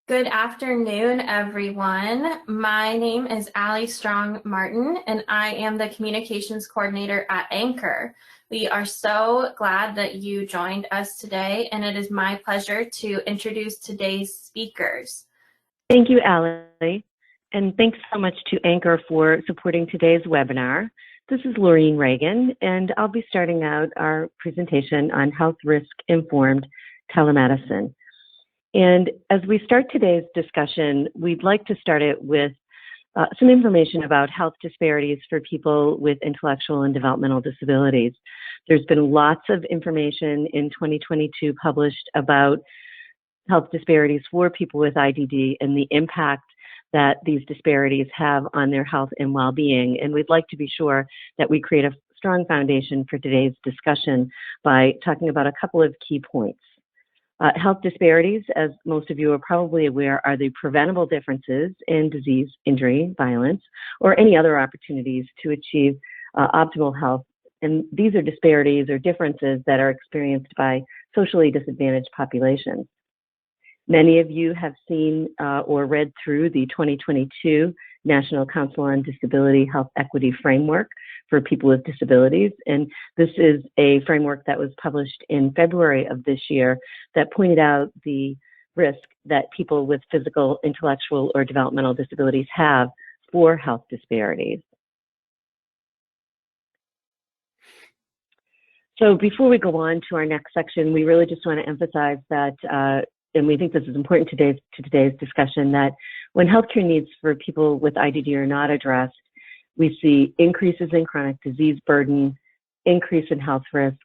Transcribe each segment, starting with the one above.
Good afternoon, everyone. My name is Allie Strong Martin, and I am the Communications Coordinator at Anchor. We are so glad that you joined us today, and it is my pleasure to introduce today's speakers. Thank you, Allie, and thanks so much to Anchor for supporting today's webinar. This is Laureen Reagan, and I'll be starting out our presentation on health risk-informed telemedicine. And as we start today's discussion, we'd like to start it with some information about health disparities for people with intellectual and developmental disabilities. There's been lots of information in 2022 published about health disparities for people with IDD and the impact that these disparities have on their health and well-being. And we'd like to be sure that we create a strong foundation for today's discussion by talking about a couple of key points. Health disparities, as most of you are probably aware, are the preventable differences in disease, injury, violence, or any other opportunities to achieve optimal health. And these are disparities or differences that are experienced by socially disadvantaged populations. Many of you have seen or read through the 2022 National Council on Disability Health Equity Framework for people with disabilities. And this is a framework that was published in February of this year that pointed out the risk that people with physical, intellectual, or developmental disabilities have for health disparities. So before we go on to our next section, we really just want to emphasize that and we think this is important to today's discussion, that when healthcare needs for people with IDD are not addressed, we see increases in chronic disease burden, increase in health risk,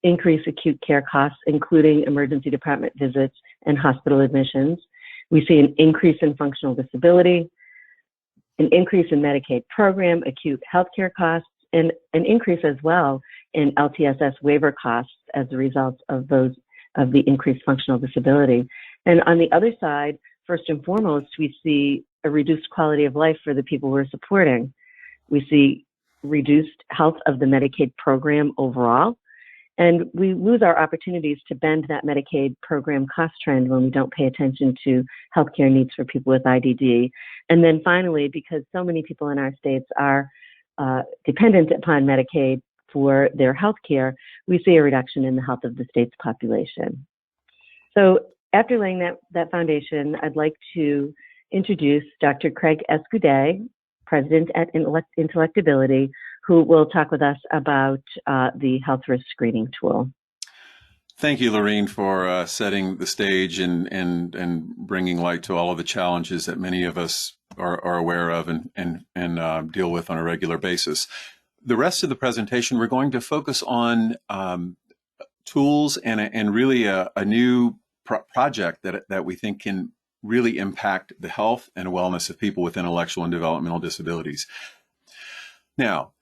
increased acute care costs, including emergency department visits and hospital admissions. We see an increase in functional disability, an increase in Medicaid program, acute healthcare costs, and an increase as well in LTSS waiver costs as a result of the increased functional disability. And on the other side, first and foremost, we see a reduced quality of life for the people we're supporting. We see reduced health of the Medicaid program overall, and we lose our opportunities to bend that Medicaid program cost trend when we don't pay attention to healthcare needs for people with IDD. And then finally, because so many people in our states are dependent upon Medicaid for their health care, we see a reduction in the health of the state's population. So after laying that foundation, I'd like to introduce Dr. Craig Escudé, President at IntellectAbility, who will talk with us about the health risk screening tool. Thank you, Laureen, for setting the stage and bringing light to all of the challenges that many of us are aware of and deal with on a regular basis. The rest of the presentation, we're going to focus on tools and really a new project that we think can really impact the health and wellness of people with intellectual and developmental disabilities. Now,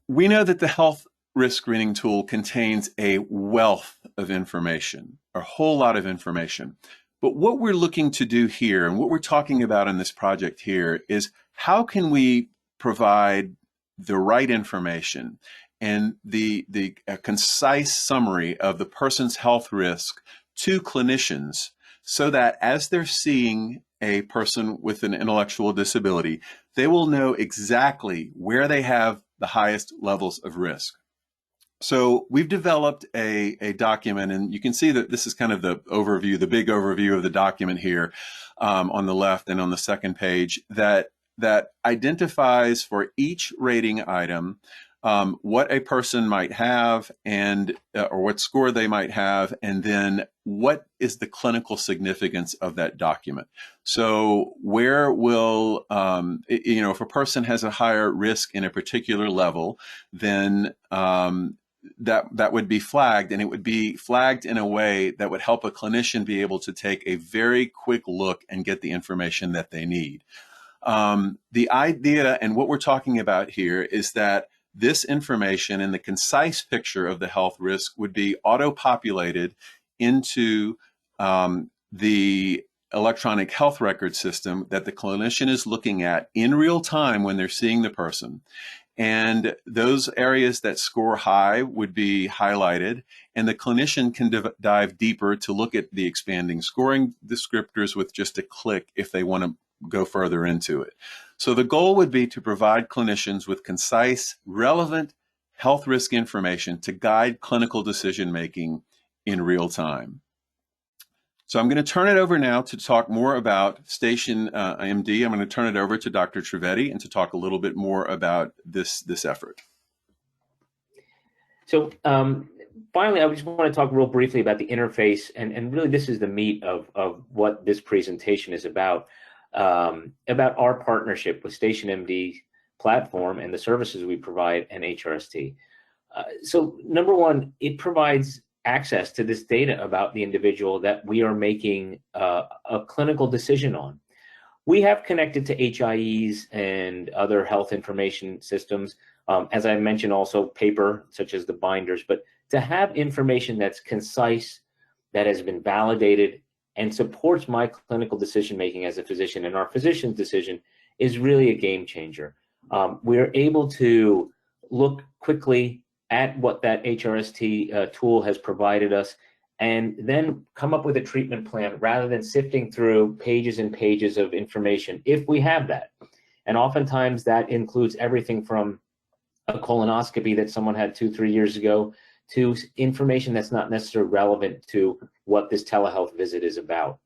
we know that the health risk screening tool contains a wealth of information, a whole lot of information. But what we're looking to do here and what we're talking about in this project here is how can we provide the right information and the concise summary of the person's health risk to clinicians so that as they're seeing a person with an intellectual disability, they will know exactly where they have the highest levels of risk. So we've developed a document, and you can see that this is kind of the overview, the big overview of the document here on the left and on the second page that identifies for each rating item what a person might have and or what score they might have, and then what is the clinical significance of that document. So where will, if a person has a higher risk in a particular level, then that would be flagged, and it would be flagged in a way that would help a clinician be able to take a very quick look and get the information that they need. The idea and what we're talking about here is that this information and the concise picture of the health risk would be auto-populated into the electronic health record system that the clinician is looking at in real time when they're seeing the person. And those areas that score high would be highlighted, and the clinician can dive deeper to look at the expanding scoring descriptors with just a click if they want to go further into it. So the goal would be to provide clinicians with concise, relevant health risk information to guide clinical decision making in real time. So I'm going to turn it over now to talk more about StationMD. I'm going to turn it over to Dr. Trivedi and to talk a little bit more about this effort. So finally, I just want to talk real briefly about the interface, and really this is the meat of what this presentation is about our partnership with StationMD platform and the services we provide and HRST. So number one, it provides access to this data about the individual that we are making a clinical decision on. We have connected to HIEs and other health information systems, as I mentioned, also paper, such as the binders, but to have information that's concise, that has been validated, and supports my clinical decision-making as a physician and our physician's decision is really a game changer. We're able to look quickly at what that HRST tool has provided us, and then come up with a treatment plan rather than sifting through pages and pages of information, if we have that. And oftentimes that includes everything from a colonoscopy that someone had 2-3 years ago to information that's not necessarily relevant to what this telehealth visit is about.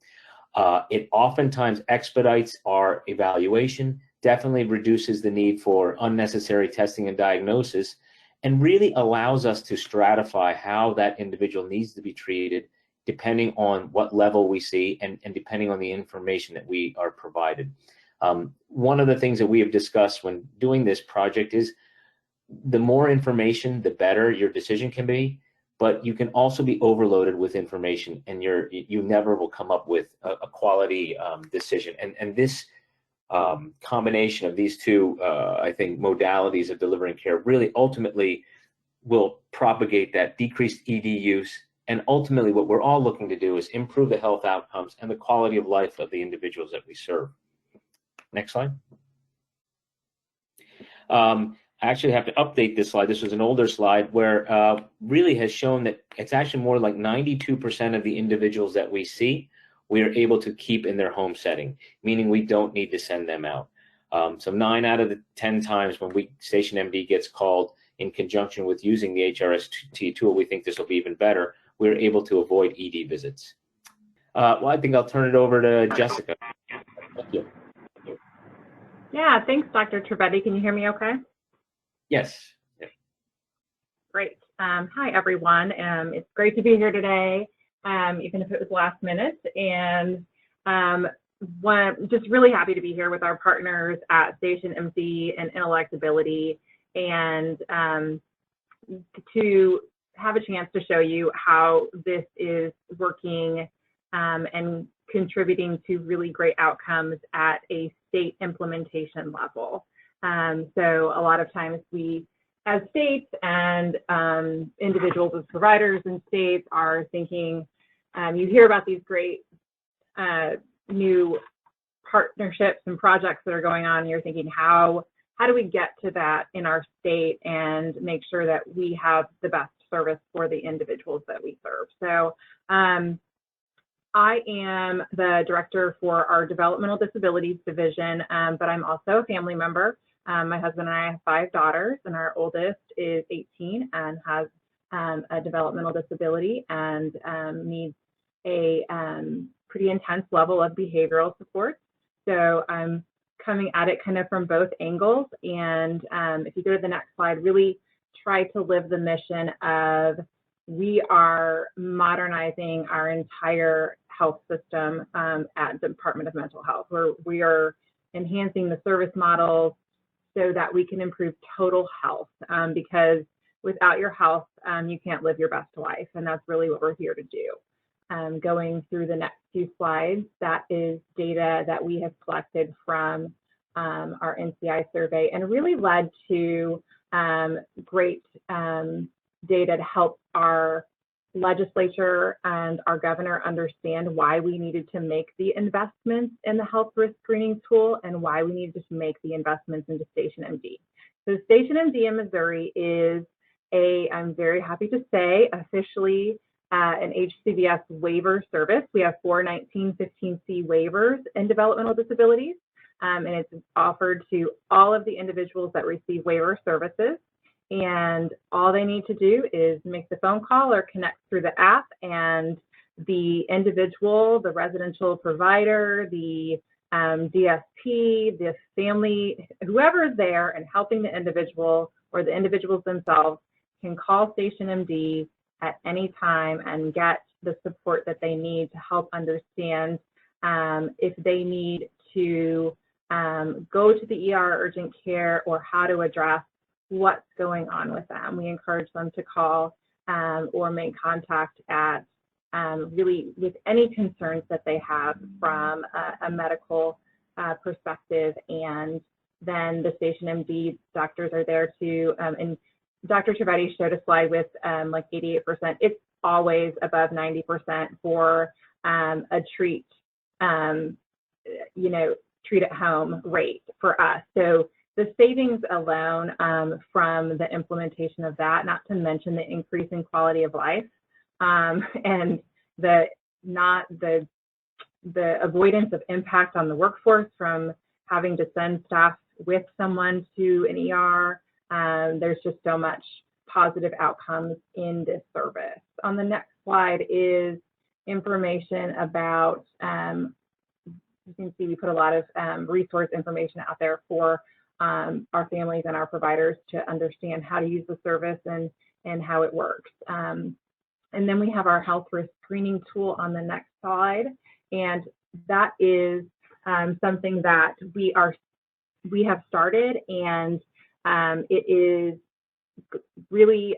It oftentimes expedites our evaluation, definitely reduces the need for unnecessary testing and diagnosis, and really allows us to stratify how that individual needs to be treated depending on what level we see and depending on the information that we are provided. One of the things that we have discussed when doing this project is the more information, the better your decision can be, but you can also be overloaded with information and you never will come up with a quality decision. And this combination of these two, I think, modalities of delivering care really ultimately will propagate that decreased ED use. And ultimately, what we're all looking to do is improve the health outcomes and the quality of life of the individuals that we serve. Next slide. I actually have to update this slide. This was an older slide where really has shown that it's actually more like 92% of the individuals that we see we are able to keep in their home setting, meaning we don't need to send them out. So 9 out of the 10 times when StationMD gets called in conjunction with using the HRST tool, we think this will be even better. We're able to avoid ED visits. Well, I think I'll turn it over to Jessica. Thank you. Yeah, thanks, Dr. Trivedi. Can you hear me okay? Yes. Yeah. Great. Hi, everyone. It's great to be here today, even if it was last minute. And just really happy to be here with our partners at StationMD and IntellectAbility, and to have a chance to show you how this is working and contributing to really great outcomes at a state implementation level. So a lot of times we, as states and individuals as providers in states, are thinking, you hear about these great new partnerships and projects that are going on, and you're thinking, how do we get to that in our state and make sure that we have the best service for the individuals that we serve? So I am the director for our Developmental Disabilities division, but I'm also a family member. My husband and I have 5 daughters, and our oldest is 18 and has a developmental disability and needs a pretty intense level of behavioral support. So I'm coming at it kind of from both angles. And if you go to the next slide, really try to live the mission of, we are modernizing our entire health system at the Department of Mental Health, where we are enhancing the service models so that we can improve total health, because without your health, you can't live your best life. And that's really what we're here to do. Going through the next few slides, that is data that we have collected from our NCI survey, and really led to great data to help our legislature and our governor understand why we needed to make the investments in the health risk screening tool and why we needed to make the investments into StationMD. So StationMD in Missouri is I'm very happy to say, officially an HCBS waiver service. We have 4 1915C waivers in developmental disabilities, and it's offered to all of the individuals that receive waiver services. And all they need to do is make the phone call or connect through the app, and the individual, the residential provider, the DSP, the family, whoever is there and helping the individual or the individuals themselves can call StationMD at any time and get the support that they need to help understand if they need to go to the ER urgent care or how to address what's going on with them. We encourage them to call or make contact at really with any concerns that they have from a medical perspective, and then the StationMD doctors are there to, and Dr. Trivedi showed a slide with like 88%. It's always above 90% for a treat, treat at home rate for us. So the savings alone from the implementation of that, not to mention the increase in quality of life, and the avoidance of impact on the workforce from having to send staff with someone to an ER. There's just so much positive outcomes in this service. On the next slide is information about, you can see we put a lot of resource information out there for our families and our providers to understand how to use the service and how it works. And then we have our health risk screening tool on the next slide. And that is something that we have started, and it is really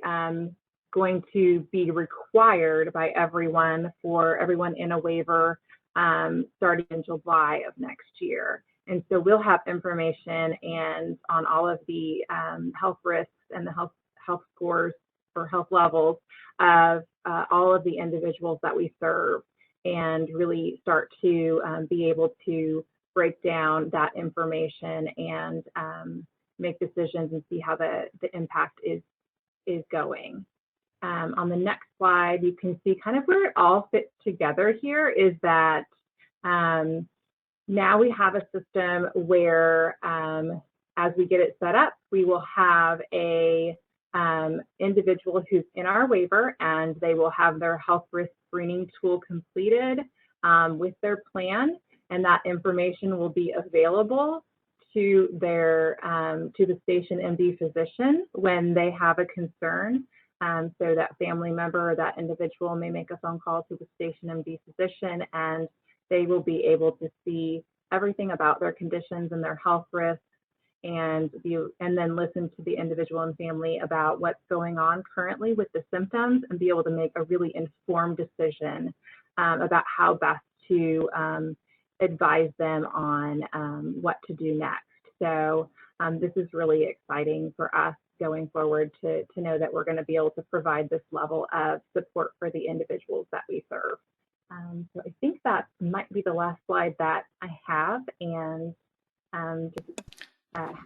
going to be required by everyone in a waiver starting in July of next year. And so we'll have information on all of the health risks and the health scores or health levels of all of the individuals that we serve, and really start to be able to break down that information and make decisions and see how the impact is going. On the next slide, you can see kind of where it all fits together here is that now we have a system where as we get it set up, we will have a individual who's in our waiver, and they will have their health risk screening tool completed with their plan, and that information will be available to their to the StationMD physician when they have a concern. So that family member or that individual may make a phone call to the StationMD physician, and they will be able to see everything about their conditions and their health risks, and then listen to the individual and family about what's going on currently with the symptoms, and be able to make a really informed decision about how best to advise them on what to do next. So this is really exciting for us going forward to know that we're going to be able to provide this level of support for the individuals that we serve. So I think that might be the last slide that I have, and just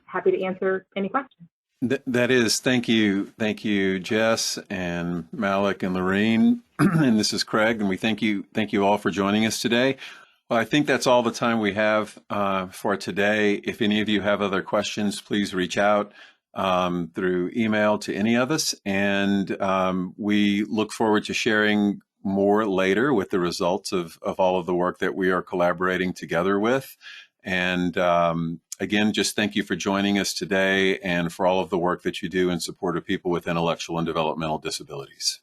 happy to answer any questions. That is, thank you, Jess and Malik and Lorene, and this is Craig, and we thank you all for joining us today. Well, I think that's all the time we have for today. If any of you have other questions, please reach out through email to any of us, and we look forward to sharing more later with the results of all of the work that we are collaborating together with. And again, just thank you for joining us today and for all of the work that you do in support of people with intellectual and developmental disabilities.